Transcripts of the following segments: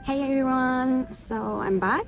Hey everyone, so I'm back.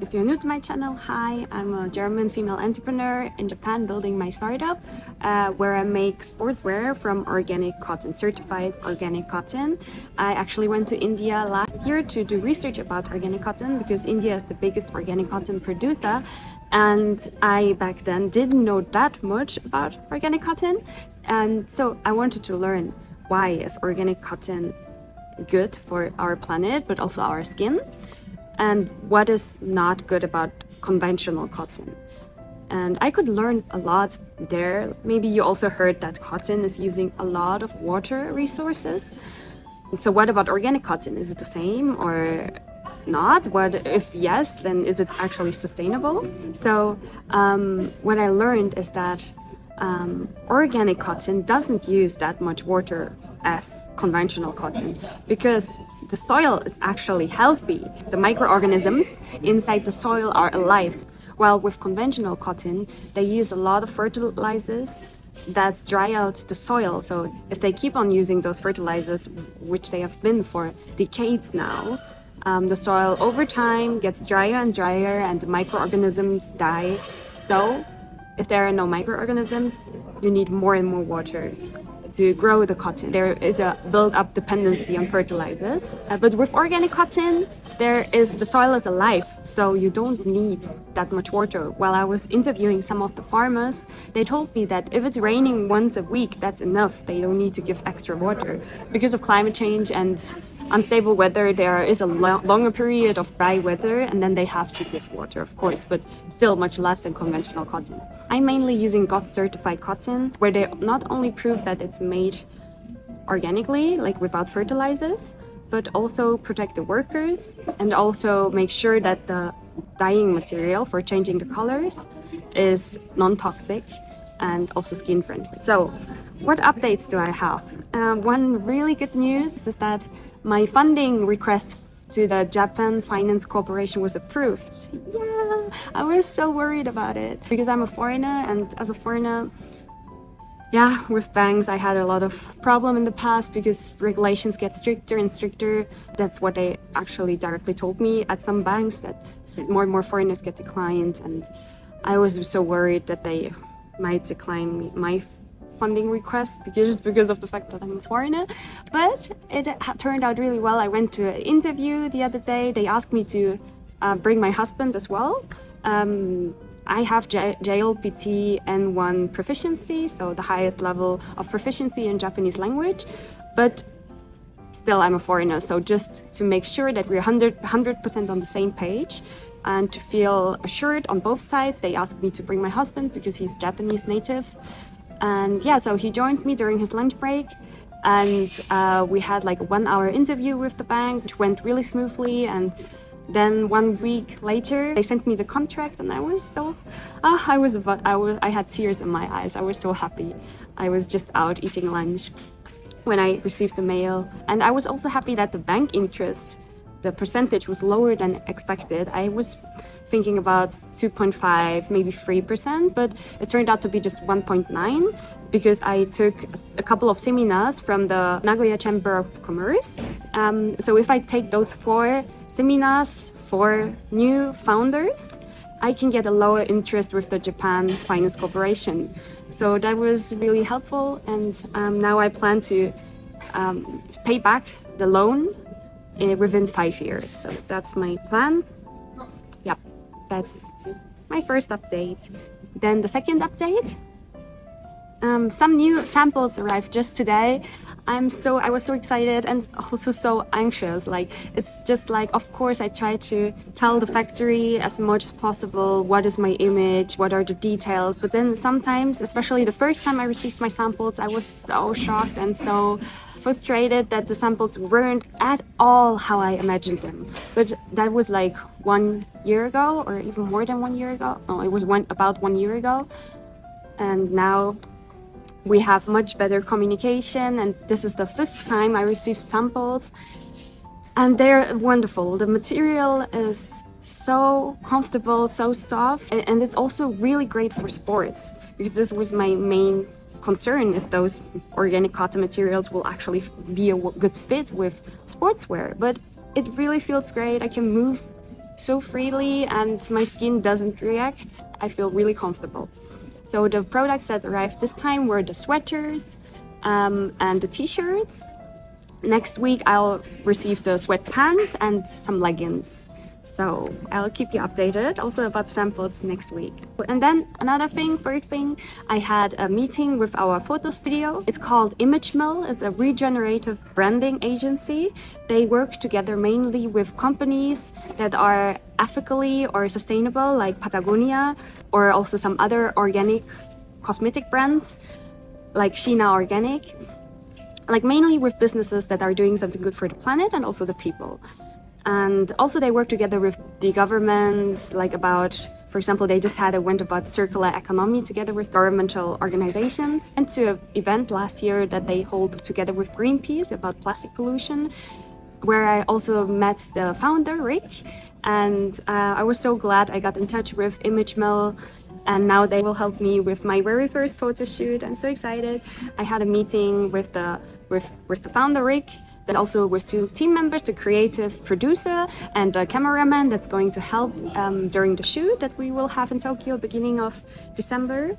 If you're new to my channel, hi, I'm a German female entrepreneur in Japan building my startup where I make sportswear from organic cotton, certified organic cotton. I actually went to India last year to do research about organic cotton because India is the biggest organic cotton producer, and I back then didn't know that much about organic cotton, and so I wanted to learn why is organic cotton good for our planet but also our skin, and what is not good about conventional cotton. And I could learn a lot there. Maybe you also heard that cotton is using a lot of water resources. So what about organic cotton? Is it the same or not? What if yes, then is it actually sustainable? So what I learned is that organic cotton doesn't use that much water as conventional cotton because the soil is actually healthy. The microorganisms inside the soil are alive. While with conventional cotton, they use a lot of fertilizers that dry out the soil. So if they keep on using those fertilizers, which they have been for decades now, the soil over time gets drier and drier and the microorganisms die. So if there are no microorganisms, you need more and more water to grow the cotton. There is a build-up dependency on fertilizers. But with organic cotton, the soil is alive, so you don't need that much water. While I was interviewing some of the farmers, they told me that if it's raining once a week, that's enough. They don't need to give extra water. Because of climate change and unstable weather, there is a longer period of dry weather, and then they have to give water, of course, but still much less than conventional cotton. I'm mainly using GOTS certified cotton, where they not only prove that it's made organically, like without fertilizers, but also protect the workers and also make sure that the dyeing material for changing the colors is non-toxic and also skin friendly. So what updates do I have? One really good news is that my funding request to the Japan Finance Corporation was approved. Yeah, I was so worried about it because I'm a foreigner, and as a foreigner, yeah, with banks I had a lot of problem in the past because regulations get stricter and stricter. That's what they actually directly told me at some banks, that more and more foreigners get declined, and I was so worried that they might decline my funding request because of the fact that I'm a foreigner. But it turned out really well. I went to an interview the other day. They asked me to bring my husband as well. I have JLPT N1 proficiency, so the highest level of proficiency in Japanese language, but still I'm a foreigner. So just to make sure that we're 100% on the same page and to feel assured on both sides, they asked me to bring my husband because he's Japanese native. And yeah, so he joined me during his lunch break, and we had like a 1-hour interview with the bank, which went really smoothly. And then 1 week later, they sent me the contract, and I was so, I had tears in my eyes. I was so happy. I was just out eating lunch when I received the mail, and I was also happy that the bank interest, the percentage was lower than expected. I was thinking about 2.5, maybe 3%, but it turned out to be just 1.9 because I took a couple of seminars from the Nagoya Chamber of Commerce. So if I take those 4 seminars for new founders, I can get a lower interest with the Japan Finance Corporation. So that was really helpful, and now I plan to pay back the loan within 5 years. So that's my plan. Yep, that's my first update. Then the second update, some new samples arrived just today. I was so excited and also so anxious. Like, it's just like, of course, I try to tell the factory as much as possible what is my image, what are the details. But then sometimes, especially the first time I received my samples, I was so shocked and so frustrated that the samples weren't at all how I imagined them. But that was like 1 year ago, or even more than 1 year ago. No, it was about 1 year ago. And now we have much better communication, and this is the 5th time I received samples, and they're wonderful. The material is so comfortable, so soft, and it's also really great for sports, because this was my main concern, if those organic cotton materials will actually be a good fit with sportswear. But it really feels great. I can move so freely and my skin doesn't react. I feel really comfortable. So the products that arrived this time were the sweaters and the t-shirts. Next week I'll receive the sweatpants and some leggings. So I'll keep you updated also about samples next week. And then third thing, I had a meeting with our photo studio. It's called imagemill. It's a regenerative branding agency. They work together mainly with companies that are ethically or sustainable, like Patagonia, or also some other organic cosmetic brands, like Sheena Organic. Like mainly with businesses that are doing something good for the planet and also the people. And also they work together with the government, like about, for example, they just had a event about circular economy together with governmental organizations, and to an event last year that they hold together with Greenpeace about plastic pollution, where I also met the founder, Rick, and I was so glad I got in touch with imagemill, and now they will help me with my very first photo shoot. I'm so excited. I had a meeting with the founder, Rick, but also with 2 team members, the creative producer and the cameraman that's going to help during the shoot that we will have in Tokyo beginning of December.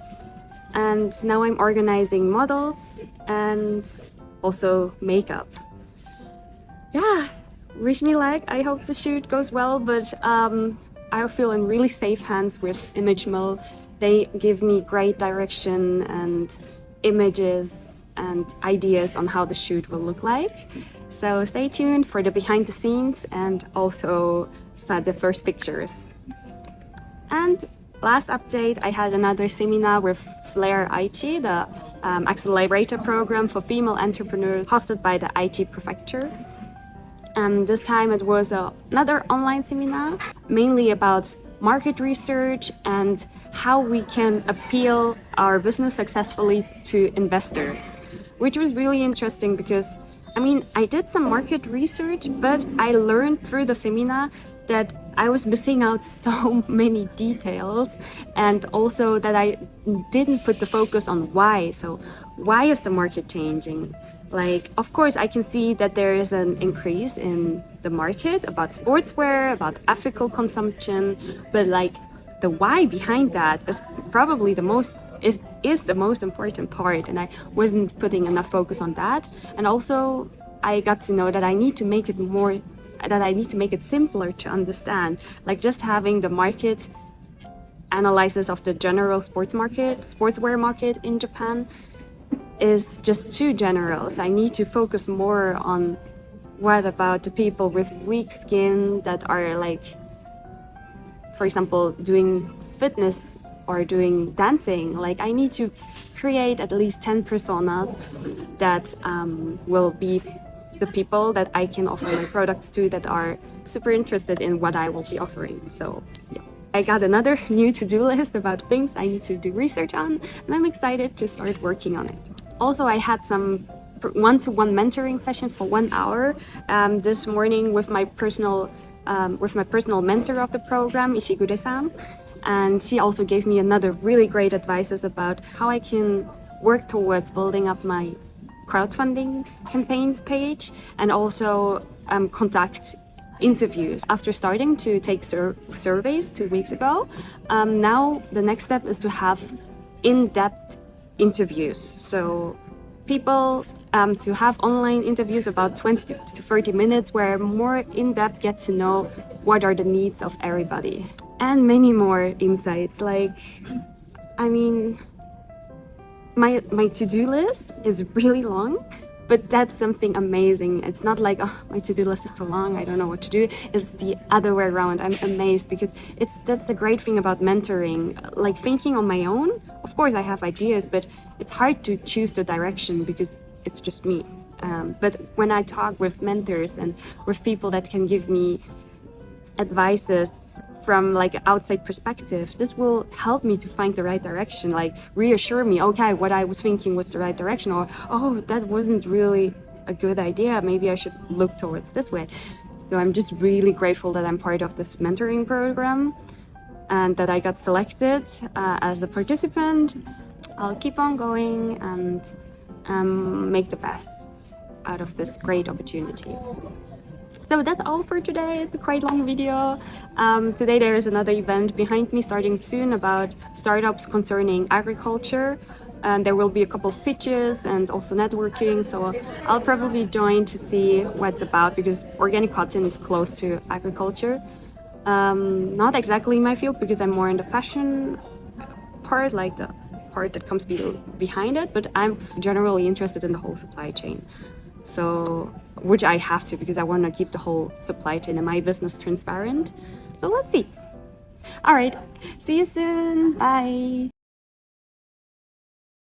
And now I'm organizing models and also makeup. Yeah, wish me luck. I hope the shoot goes well, but I feel in really safe hands with imagemill. They give me great direction and images and ideas on how the shoot will look like. So stay tuned for the behind the scenes and also the first pictures. And last update, I had another seminar with Aichi, the accelerator program for female entrepreneurs hosted by the Aichi prefecture. This time it was another online seminar, mainly about market research and how we can appeal our business successfully to investors, which was really interesting because, I mean, I did some market research, but I learned through the seminar that I was missing out so many details, and also that I didn't put the focus on why. So why is the market changing? Like, of course, I can see that there is an increase in the market about sportswear, about ethical consumption, but like the why behind that is probably the most important part, and I wasn't putting enough focus on that. And also, I got to know that I need to make it simpler to understand. Like just having the market analysis of the general sportswear market in Japan is just too general. So I need to focus more on what about the people with weak skin that are like, for example, doing fitness or doing dancing. Like I need to create at least 10 personas that will be the people that I can offer my products to that are super interested in what I will be offering. So yeah. I got another new to-do list about things I need to do research on, and I'm excited to start working on it. Also, I had some one-to-one mentoring session for 1 hour this morning with my personal mentor of the program, Ishigure-san, and she also gave me another really great advices about how I can work towards building up my crowdfunding campaign page and also conduct interviews. After starting to take surveys 2 weeks ago, now the next step is to have in-depth interviews. So people to have online interviews about 20 to 30 minutes where more in-depth get to know what are the needs of everybody. And many more insights. Like, I mean, my to-do list is really long, but that's something amazing. It's not like, oh, my to-do list is so long, I don't know what to do. It's the other way around. I'm amazed because that's the great thing about mentoring. Like thinking on my own, of course I have ideas, but it's hard to choose the direction because it's just me. But when I talk with mentors and with people that can give me advices from like an outside perspective, this will help me to find the right direction, like reassure me, okay, what I was thinking was the right direction, or oh, that wasn't really a good idea, maybe I should look towards this way. So I'm just really grateful that I'm part of this mentoring program and that I got selected as a participant. I'll keep on going and make the best out of this great opportunity. So that's all for today. It's a quite long video. Today there is another event behind me starting soon about startups concerning agriculture. And there will be a couple of pitches and also networking. So I'll probably join to see what it's about because organic cotton is close to agriculture. Not exactly my field because I'm more in the fashion part, like the part that comes behind it, but I'm generally interested in the whole supply chain. So, which I have to because I want to keep the whole supply chain and my business transparent. So let's see. All right, see you soon. Bye.